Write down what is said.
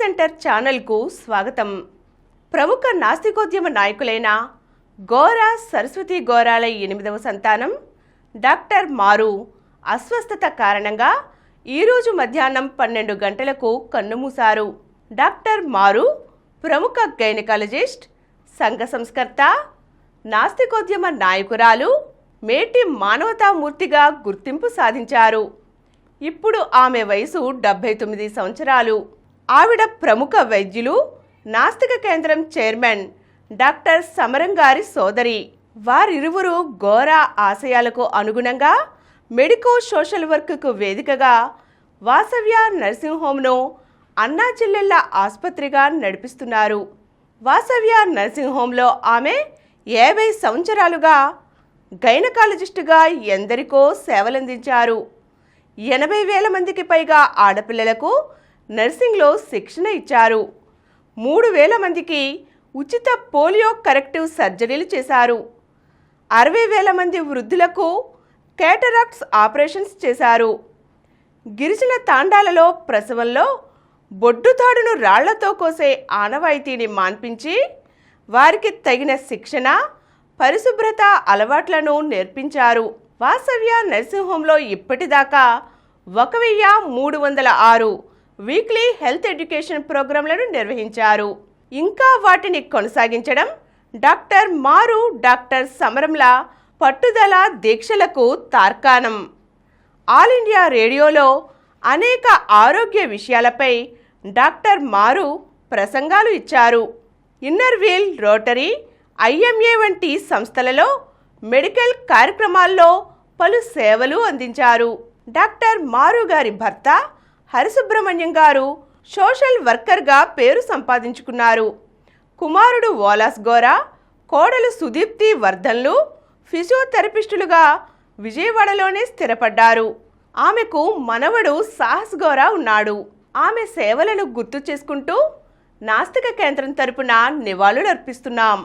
Centre ఛానల్కు స్వాగతం. ప్రముఖ నాస్తికోద్యమ నాయకులైన గోరా సరస్వతి గోరాల 8వ సంతానం డాక్టర్ మారు అస్వస్థత కారణంగా ఈరోజు మధ్యాహ్నం 12 గంటలకు కన్నుమూశారు. డాక్టర్ మారు ప్రముఖ గైనకాలజిస్ట్, సంఘ సంస్కర్త, నాస్తికోద్యమ నాయకురాలు, మేటి మానవతామూర్తిగా గుర్తింపు సాధించారు. ఇప్పుడు ఆమె వయసు 79 సంవత్సరాలు. ఆవిడ ప్రముఖ వైద్యులు, నాస్తిక కేంద్రం చైర్మన్ డాక్టర్ సమరం గారి సోదరి. వారిరువురు గోరా ఆశయాలకు అనుగుణంగా మెడికో సోషల్ వర్క్కు వేదికగా వాసవ్య నర్సింగ్ హోమ్ను అన్నా చెల్లెళ్ల ఆసుపత్రిగా నడిపిస్తున్నారు. వాసవ్య నర్సింగ్ హోంలో ఆమె 50 సంవత్సరాలుగా గైనకాలజిస్టుగా ఎందరికో సేవలందించారు. 80,000 మందికి పైగా ఆడపిల్లలకు నర్సింగ్లో శిక్షణ ఇచ్చారు. 3,000 మందికి ఉచిత పోలియో కరెక్టివ్ సర్జరీలు చేశారు. 60,000 మంది వృద్ధులకు కేటరాక్ట్స్ ఆపరేషన్స్ చేశారు. గిరిజన తాండాలలో ప్రసవంలో బొడ్డుతాడును రాళ్లతో కోసే ఆనవాయితీని మాన్పించి వారికి తగిన శిక్షణ, పరిశుభ్రత అలవాట్లను నేర్పించారు. వాసవ్య నర్సింగ్ హోంలో ఇప్పటిదాకా 1,306 వీక్లీ హెల్త్ ఎడ్యుకేషన్ ప్రోగ్రాంలను నిర్వహించారు. ఇంకా వాటిని కొనసాగించడం డాక్టర్ మారు, డాక్టర్ సమరంల పట్టుదల దీక్షలకు తార్కాణం. ఆల్ ఇండియా రేడియోలో అనేక ఆరోగ్య విషయాలపై డాక్టర్ మారు ప్రసంగాలు ఇచ్చారు. ఇన్నర్వీల్, రోటరీ, IMA వంటి సంస్థలలో మెడికల్ కార్యక్రమాల్లో పలు సేవలు అందించారు. డాక్టర్ మారు గారి భర్త హరిసుబ్రహ్మణ్యం గారు సోషల్ వర్కర్గా పేరు సంపాదించుకున్నారు. కుమారుడు వాలాస్ గోరా, కోడలు సుదీప్తి వర్ధన్లు ఫిజియోథెరపిస్టులుగా విజయవాడలోనే స్థిరపడ్డారు. ఆమెకు మనవడు సాహస్ గోరా ఉన్నాడు. ఆమె సేవలను గుర్తు చేసుకుంటూ నాస్తిక కేంద్రం తరపున నివాళులర్పిస్తున్నాం.